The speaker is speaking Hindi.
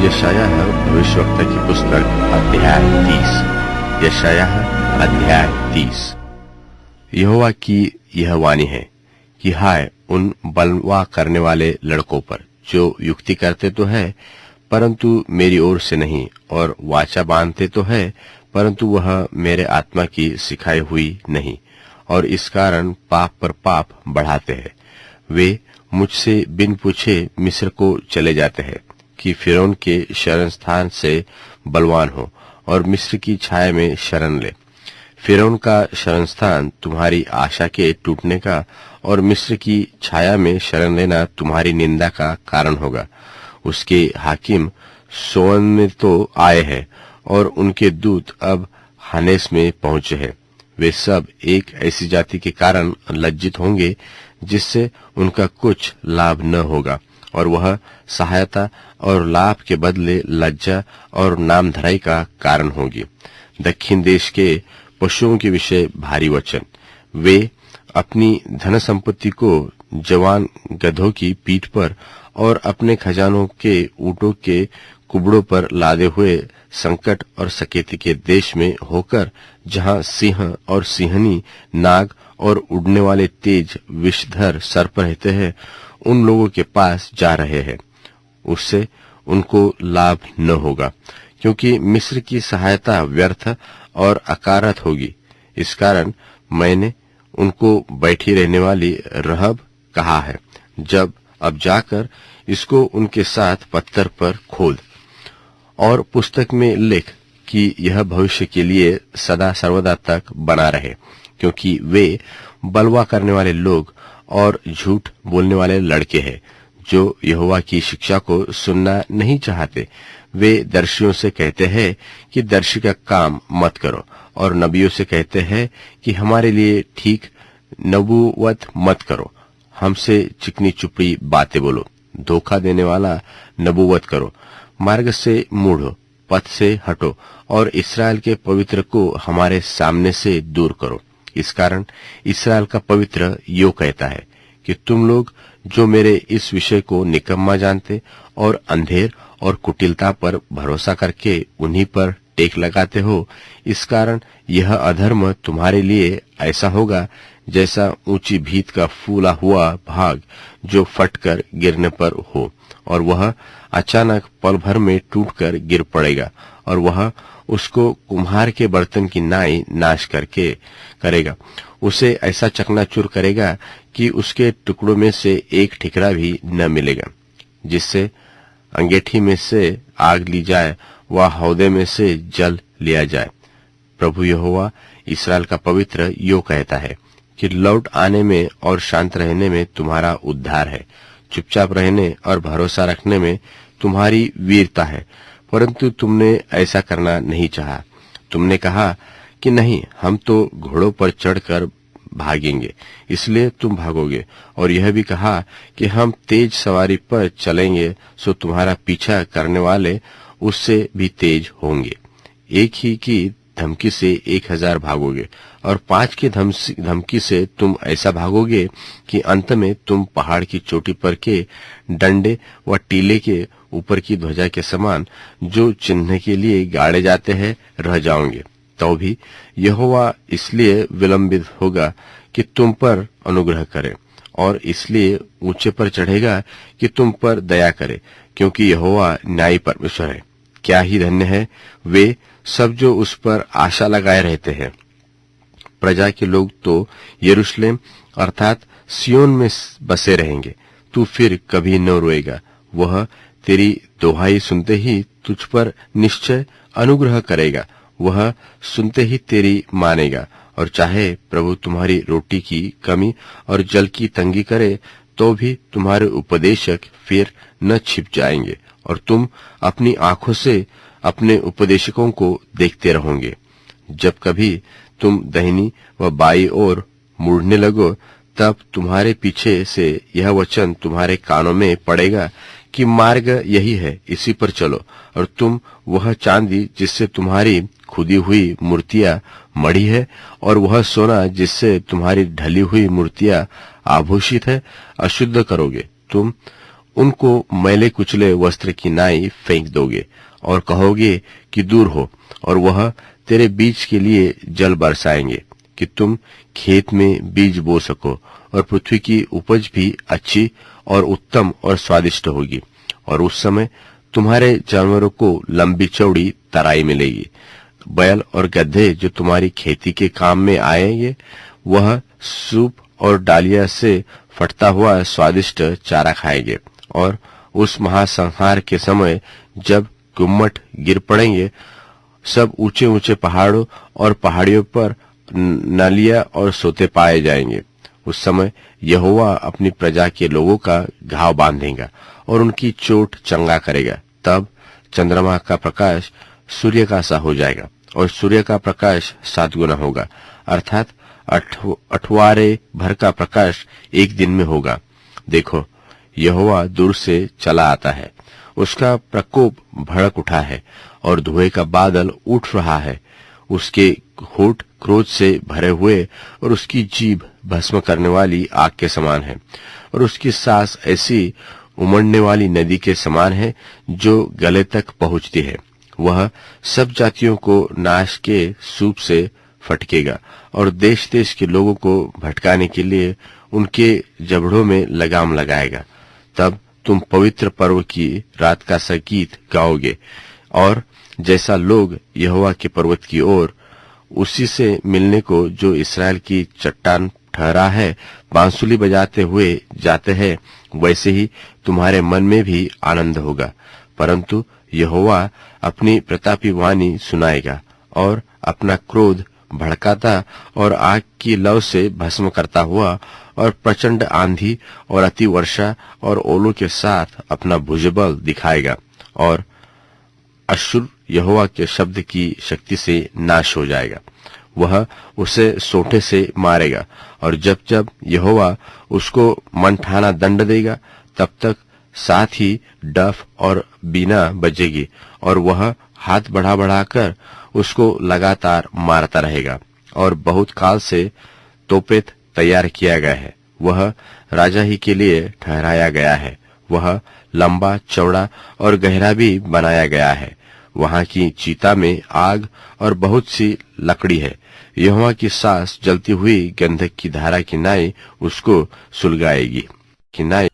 यशायाह भविष्यवक्ता की पुस्तक अध्याय 30। यशायाह अध्याय 30। यहोवा की यह वाणी है कि हाय उन बलवा करने वाले लड़कों पर जो युक्ति करते तो है परंतु मेरी ओर से नहीं, और वाचा बांधते तो है परंतु वह मेरे आत्मा की सिखाई हुई नहीं, और इस कारण पाप पर पाप बढ़ाते हैं। वे मुझसे बिन पूछे मिस्र को चले जाते हैं कि फिरौन के शरण स्थान से बलवान हो और मिस्र की छाया में शरण ले। फिरौन का शरण स्थान तुम्हारी आशा के टूटने का और मिस्र की छाया में शरण लेना तुम्हारी निंदा का कारण होगा। उसके हाकिम सोअन में तो आए हैं और उनके दूत अब हानेस में पहुंचे हैं। वे सब एक ऐसी जाति के कारण लज्जित होंगे जिससे उनका कुछ लाभ न होगा, और वह सहायता और लाभ के बदले लज्जा और नामधराई का कारण होगी। दक्षिण देश के पशुओं के विषय भारी वचन। वे अपनी धन संपत्ति को जवान गधों की पीठ पर और अपने खजानों के ऊँटों के कुबड़ों पर लादे हुए संकट और सकेती के देश में होकर, जहाँ सिंह और सिंहनी, नाग और उड़ने वाले तेज विषधर सर्प रहते हैं, उन लोगों के पास जा रहे हैं। उससे उनको लाभ न होगा, क्योंकि मिस्र की सहायता व्यर्थ और अकारत होगी। इस कारण मैंने उनको बैठी रहने वाली रहब कहा है। जब अब जाकर इसको उनके साथ पत्थर पर खोद और पुस्तक में लिख कि यह भविष्य के लिए सदा सर्वदा तक बना रहे, क्योंकि वे बलवा करने वाले लोग और झूठ बोलने वाले लड़के हैं, जो यहोवा की शिक्षा को सुनना नहीं चाहते। वे दर्शियों से कहते हैं कि दर्शी का काम मत करो, और नबियों से कहते हैं कि हमारे लिए ठीक नबूवत मत करो। हमसे चिकनी चुपड़ी बातें बोलो, धोखा देने वाला नबूवत करो। मार्ग से मुड़ो, पथ से हटो, और इस्राएल के पवित्र को हमारे सामने से दूर करो। इस कारण इस्राएल का पवित्र यो कहता है कि तुम लोग जो मेरे इस विषय को निकम्मा जानते और अंधेर और कुटिलता पर भरोसा करके उन्हीं पर टेक लगाते हो, इस कारण यह अधर्म तुम्हारे लिए ऐसा होगा जैसा ऊंची भीत का फूला हुआ भाग जो फटकर गिरने पर हो, और वह अचानक पल भर में टूटकर गिर पड़ेगा, और वह उसको कुम्हार के बर्तन की नाई नाश करके करेगा। उसे ऐसा चकनाचूर करेगा कि उसके टुकड़ों में से एक ठिकरा भी न मिलेगा। जिससे अंगेठी में से आग ली जाए व हौदे में से जल लिया जाए। प्रभु यहोवा इस्राएल का पवित्र यो कहता है कि लौट आने में और शांत रहने में तुम्हारा उद्धार है। चुपचाप रहने और भरोसा रखने में तुम्हारी वीरता है, परंतु तुमने ऐसा करना नहीं चाहा। तुमने कहा कि नहीं, हम तो घोड़ों पर चढ़कर भागेंगे, इसलिए तुम भागोगे, और यह भी कहा कि हम तेज सवारी पर चलेंगे, सो तुम्हारा पीछा करने वाले उससे भी तेज होंगे। एक ही की धमकी से 1000 भागोगे, और 5 की धमकी से तुम ऐसा भागोगे कि अंत में तुम पहाड़ की चोटी पर के डंडे व टीले के ऊपर की ध्वजा के समान, जो चिन्ह के लिए गाड़े जाते हैं, रह जाओगे। तो भी यहोवा इसलिए विलंबित होगा कि तुम पर अनुग्रह करे, और इसलिए ऊंचे पर चढ़ेगा कि तुम पर दया करे, क्योंकि यहोवा न्यायी परमेश्वर है। क्या ही धन्य है वे सब जो उस पर आशा लगाए रहते हैं। प्रजा के लोग तो यरूशलेम अर्थात सियोन में बसे रहेंगे। तू फिर कभी न रोएगा। वह तेरी दोहाई सुनते ही तुझ पर निश्चय अनुग्रह करेगा। वह सुनते ही तेरी मानेगा, और चाहे प्रभु तुम्हारी रोटी की कमी और जल की तंगी करे, तो भी तुम्हारे उपदेशक फिर न छिप जाएंगे, और तुम अपनी आंखों से अपने उपदेशकों को देखते रहोगे। जब कभी तुम दाहिनी व बाई ओर मुड़ने लगो, तब तुम्हारे पीछे से यह वचन तुम्हारे कानों में पड़ेगा कि मार्ग यही है, इसी पर चलो, और तुम वह चांदी जिससे तुम्हारी खुदी हुई मूर्तियां मढ़ी है, और वह सोना जिससे तुम्हारी ढली हुई मूर्तियां आभूषित है, अशुद्ध करोगे। तुम उनको मैले कुचले वस्त्र की नाई फेंक दोगे और कहोगे कि दूर हो, और वह तेरे बीज के लिए जल बरसाएंगे कि तुम खेत में बीज बो सको, और पृथ्वी की उपज भी अच्छी और उत्तम और स्वादिष्ट होगी। और उस समय तुम्हारे जानवरों को लंबी चौड़ी तराई मिलेगी। बैल और गधे जो तुम्हारी खेती के काम में आएंगे, वह सूप और डालिया से फटता हुआ स्वादिष्ट चारा खाएंगे। और उस महासंहार के समय जब गुम्मट गिर पड़ेंगे, सब ऊंचे ऊंचे पहाड़ों और पहाड़ियों पर नालियां और सोते पाए जाएंगे। उस समय यहोवा अपनी प्रजा के लोगों का घाव बांधेगा और उनकी चोट चंगा करेगा। तब चंद्रमा का प्रकाश सूर्य का सा हो जाएगा और सूर्य का प्रकाश 7 गुना होगा, अर्थात 8वारे भर का प्रकाश एक दिन में होगा। देखो, यहोवा दूर से चला आता है, उसका प्रकोप भड़क उठा है और धुएं का बादल उठ रहा है। उसके होठ क्रोध से भरे हुए और उसकी जीभ भस्म करने वाली आग के समान है, और उसकी सांस ऐसी उमड़ने वाली नदी के समान है जो गले तक पहुंचती है। वह सब जातियों को नाश के सूप से फटकेगा और देश देश के लोगों को भटकाने के लिए उनके जबड़ों में लगाम लगाएगा। तब तुम पवित्र पर्व की रात का संगीत गाओगे, और जैसा लोग यहोवा के पर्वत की ओर उसी से मिलने को जो इस्राएल की चट्टान ठहरा है बांसुली बजाते हुए जाते हैं, वैसे ही तुम्हारे मन में भी आनंद होगा। परंतु यहोवा अपनी प्रतापी वाणी सुनाएगा और अपना क्रोध भड़काता और आग की लौ से भस्म करता हुआ और प्रचंड आंधी और अति वर्षा और ओलों के साथ अपना भुजबल दिखाएगा, और अश्शूर यहोवा के शब्द की शक्ति से नाश हो जाएगा। वह उसे सोंठे से मारेगा, और जब जब यहोवा उसको मनठाना दंड देगा, तब तक साथ ही डफ और बीना बजेगी, और वह हाथ बढ़ा बढ़ाकर उसको लगातार मारता रहेगा। और बहुत काल से तोपेत तैयार किया गया है, वह राजा ही के लिए ठहराया गया है। वह लंबा चौड़ा और गहरा भी बनाया गया है। वहां की चीता में आग और बहुत सी लकड़ी है। यहोवा की सांस जलती हुई गंधक की धारा की नाई उसको सुलगाएगी। कि नाई